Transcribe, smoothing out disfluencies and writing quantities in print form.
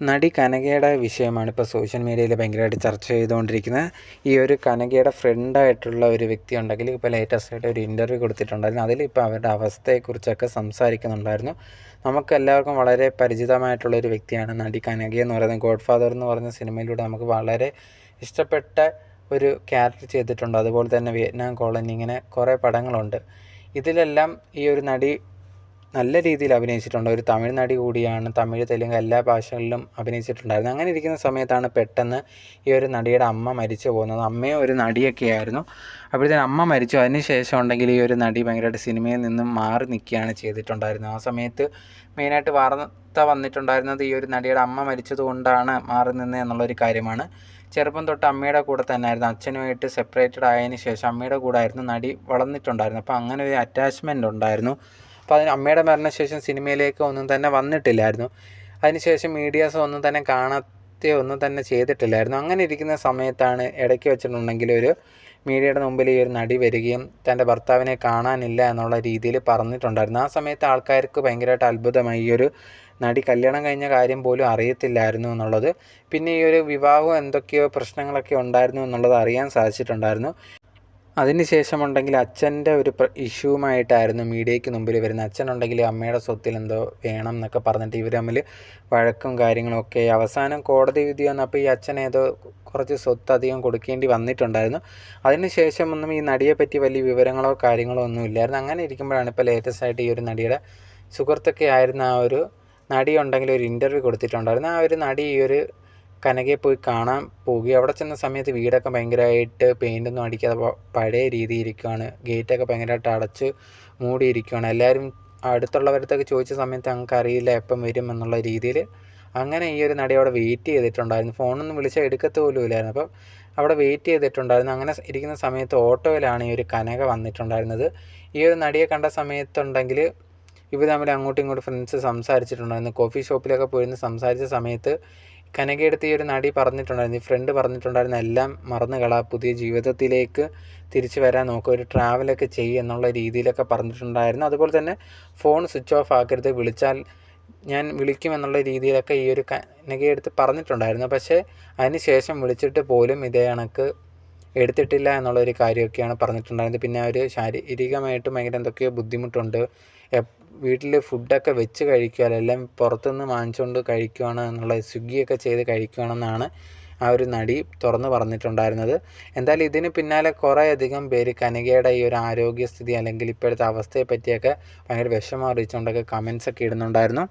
നടി കനകയുടെ വിഷയമാണ് ഇപ്പോൾ സോഷ്യൽ മീഡിയയിൽ ഭയങ്കരമായിട്ട് ചർച്ച ചെയ്തുകൊണ്ടിരിക്കുന്നത്. ഈ ഒരു കനകയുടെ ഫ്രണ്ടായിട്ടുള്ള ഒരു വ്യക്തി ഉണ്ടെങ്കിൽ ഇപ്പോൾ ലേറ്റസ്റ്റ് ആയിട്ട് ഒരു ഇൻ്റർവ്യൂ കൊടുത്തിട്ടുണ്ടായിരുന്നു. അതിൽ ഇപ്പോൾ അവരുടെ അവസ്ഥയെക്കുറിച്ചൊക്കെ സംസാരിക്കുന്നുണ്ടായിരുന്നു. നമുക്ക് എല്ലാവർക്കും വളരെ പരിചിതമായിട്ടുള്ള ഒരു വ്യക്തിയാണ് നടി കനക എന്ന് പറയുന്നത്. ഗോഡ് ഫാദർ എന്ന് പറഞ്ഞ സിനിമയിലൂടെ നമുക്ക് വളരെ ഇഷ്ടപ്പെട്ട ഒരു ക്യാരക്ടർ ചെയ്തിട്ടുണ്ട്. അതുപോലെ തന്നെ വിയറ്റ്നാം കോളനി, ഇങ്ങനെ കുറേ പടങ്ങളുണ്ട്. ഇതിലെല്ലാം ഈ ഒരു നടി നല്ല രീതിയിൽ അഭിനയിച്ചിട്ടുണ്ട്. ഒരു തമിഴ് നടി കൂടിയാണ്. തമിഴ്, തെലുങ്ക് എല്ലാ ഭാഷകളിലും അഭിനയിച്ചിട്ടുണ്ടായിരുന്നു. അങ്ങനെ ഇരിക്കുന്ന സമയത്താണ് പെട്ടെന്ന് ഈ ഒരു നടിയുടെ അമ്മ മരിച്ചു പോകുന്നത്. അമ്മയും ഒരു നടിയൊക്കെ ആയിരുന്നു. അപ്പോഴത്തേനും അമ്മ മരിച്ചു. അതിന് ശേഷം ഉണ്ടെങ്കിൽ ഈ ഒരു നടി ഭയങ്കരമായിട്ട് സിനിമയിൽ നിന്നും മാറി നിൽക്കുകയാണ് ചെയ്തിട്ടുണ്ടായിരുന്നത്. ആ സമയത്ത് മെയിനായിട്ട് വാർത്ത വന്നിട്ടുണ്ടായിരുന്നത് ഈ ഒരു നടിയുടെ അമ്മ മരിച്ചത് കൊണ്ടാണ് മാറി നിന്നത് എന്നുള്ളൊരു കാര്യമാണ്. ചെറുപ്പം തൊട്ട് അമ്മയുടെ കൂടെ തന്നെ ആയിരുന്നു. അച്ഛനുമായിട്ട് സെപ്പറേറ്റഡ് ആയതിനു ശേഷം അമ്മയുടെ കൂടെ ആയിരുന്നു നടി വളർന്നിട്ടുണ്ടായിരുന്നു. അപ്പോൾ അങ്ങനെ ഒരു അറ്റാച്ച്മെൻ്റ് ഉണ്ടായിരുന്നു. അപ്പോൾ അതിന് അമ്മയുടെ മരണശേഷം സിനിമയിലേക്ക് ഒന്നും തന്നെ വന്നിട്ടില്ലായിരുന്നു. അതിനുശേഷം മീഡിയാസ് ഒന്നും തന്നെ ഒന്നും തന്നെ ചെയ്തിട്ടില്ലായിരുന്നു. അങ്ങനെ ഇരിക്കുന്ന സമയത്താണ് ഇടയ്ക്ക് വെച്ചിട്ടുണ്ടെങ്കിൽ ഒരു മീഡിയയുടെ മുമ്പിൽ ഈ ഒരു നടി വരികയും തൻ്റെ ഭർത്താവിനെ കാണാനില്ല എന്നുള്ള രീതിയിൽ പറഞ്ഞിട്ടുണ്ടായിരുന്നു. ആ സമയത്ത് ആൾക്കാർക്ക് ഭയങ്കരമായിട്ട് അത്ഭുതമായി. ഈ ഒരു നടി കല്യാണം കഴിഞ്ഞ കാര്യം പോലും അറിയത്തില്ലായിരുന്നു എന്നുള്ളത്. പിന്നെ ഈ ഒരു വിവാഹം എന്തൊക്കെയോ പ്രശ്നങ്ങളൊക്കെ ഉണ്ടായിരുന്നു എന്നുള്ളത് അറിയാൻ സാധിച്ചിട്ടുണ്ടായിരുന്നു. അതിന് ശേഷമുണ്ടെങ്കിൽ അച്ഛൻ്റെ ഒരു ഇഷ്യൂവുമായിട്ടായിരുന്നു മീഡിയയ്ക്ക് മുമ്പിൽ വരുന്നത്. അച്ഛനുണ്ടെങ്കിൽ അമ്മയുടെ സ്വത്തിൽ എന്തോ വേണം എന്നൊക്കെ പറഞ്ഞിട്ട് ഇവർ തമ്മിൽ വഴക്കും കാര്യങ്ങളും ഒക്കെ. അവസാനം കോടതി വിധി വന്നപ്പോൾ ഈ അച്ഛൻ ഏതോ കുറച്ച് സ്വത്ത് അധികം കൊടുക്കേണ്ടി വന്നിട്ടുണ്ടായിരുന്നു. അതിന് ശേഷമൊന്നും ഈ നടിയെ പറ്റി വലിയ വിവരങ്ങളോ കാര്യങ്ങളോ ഒന്നും ഇല്ലായിരുന്നു. അങ്ങനെ ഇരിക്കുമ്പോഴാണ് ഇപ്പോൾ ലേറ്റസ്റ്റ് ആയിട്ട് ഈ ഒരു നടിയുടെ സുഹൃത്തൊക്കെ ആയിരുന്ന ആ ഒരു നടി ഉണ്ടെങ്കിൽ ഒരു ഇൻ്റർവ്യൂ കൊടുത്തിട്ടുണ്ടായിരുന്നു. ആ ഒരു നടി ഈ ഒരു കനകയെ പോയി കാണാൻ പോവുകയും അവിടെ ചെന്ന സമയത്ത് വീടൊക്കെ ഭയങ്കരമായിട്ട് പെയിൻ്റൊന്നും അടിക്കാതെ പഴയ രീതിയിൽ ഇരിക്കുകയാണ്. ഗേറ്റൊക്കെ ഭയങ്കരമായിട്ട് അടച്ച് മൂടിയിരിക്കുകയാണ്. എല്ലാവരും അടുത്തുള്ളവരടുത്തൊക്കെ ചോദിച്ച സമയത്ത് ഞങ്ങൾക്ക് അറിയില്ല എപ്പം വരും എന്നുള്ള രീതിയിൽ അങ്ങനെ ഈ ഒരു നടി അവിടെ വെയിറ്റ് ചെയ്തിട്ടുണ്ടായിരുന്നു. ഫോണൊന്നും വിളിച്ചാൽ എടുക്കത്ത് പോലും ഇല്ലായിരുന്നു. അപ്പം അവിടെ വെയിറ്റ് ചെയ്തിട്ടുണ്ടായിരുന്നു. അങ്ങനെ ഇരിക്കുന്ന സമയത്ത് ഓട്ടോയിലാണ് ഈ ഒരു കനക വന്നിട്ടുണ്ടായിരുന്നത്. ഈ ഒരു നടിയെ കണ്ട സമയത്തുണ്ടെങ്കിൽ ഇവർ തമ്മിൽ അങ്ങോട്ടും ഇങ്ങോട്ടും ഫ്രണ്ട്സ് സംസാരിച്ചിട്ടുണ്ടായിരുന്നു. കോഫി ഷോപ്പിലൊക്കെ പോയിരുന്ന് സംസാരിച്ച സമയത്ത് കനകയെടുത്ത് ഈ ഒരു നടി പറഞ്ഞിട്ടുണ്ടായിരുന്നു, ഈ ഫ്രണ്ട് പറഞ്ഞിട്ടുണ്ടായിരുന്നു, എല്ലാം മറന്നു കളാ, പുതിയ ജീവിതത്തിലേക്ക് തിരിച്ചു വരാൻ നോക്കുക, ഒരു ട്രാവലൊക്കെ ചെയ്യുക എന്നുള്ള രീതിയിലൊക്കെ പറഞ്ഞിട്ടുണ്ടായിരുന്നു. അതുപോലെ തന്നെ ഫോൺ സ്വിച്ച് ഓഫ് ആക്കരുത്, വിളിച്ചാൽ ഞാൻ വിളിക്കുമെന്നുള്ള രീതിയിലൊക്കെ ഈ ഒരു കനകയെടുത്ത് പറഞ്ഞിട്ടുണ്ടായിരുന്നു. പക്ഷേ അതിന് ശേഷം വിളിച്ചിട്ട് പോലും ഇതേ കണക്ക് എടുത്തിട്ടില്ല എന്നുള്ളൊരു കാര്യമൊക്കെയാണ് പറഞ്ഞിട്ടുണ്ടായിരുന്നത്. പിന്നെ അവർ ശാരീരികമായിട്ടും ഭയങ്കര എന്തൊക്കെയോ ബുദ്ധിമുട്ടുണ്ട്. വീട്ടിൽ ഫുഡൊക്കെ വെച്ച് കഴിക്കുകയല്ല, എല്ലാം പുറത്തുനിന്ന് വാങ്ങിച്ചുകൊണ്ട് കഴിക്കുകയാണ് എന്നുള്ളത്, സ്വിഗ്ഗിയൊക്കെ ചെയ്ത് കഴിക്കുകയാണെന്നാണ് ആ ഒരു നടി തുറന്ന് പറഞ്ഞിട്ടുണ്ടായിരുന്നത്. എന്തായാലും ഇതിന് പിന്നാലെ കുറേയധികം പേര് കനകയുടെ ഈ ഒരു ആരോഗ്യസ്ഥിതി അല്ലെങ്കിൽ ഇപ്പോഴത്തെ അവസ്ഥയെ പറ്റിയൊക്കെ ഭയങ്കര വിഷമം അറിയിച്ചുകൊണ്ടൊക്കെ കമൻസൊക്കെ ഇടുന്നുണ്ടായിരുന്നു.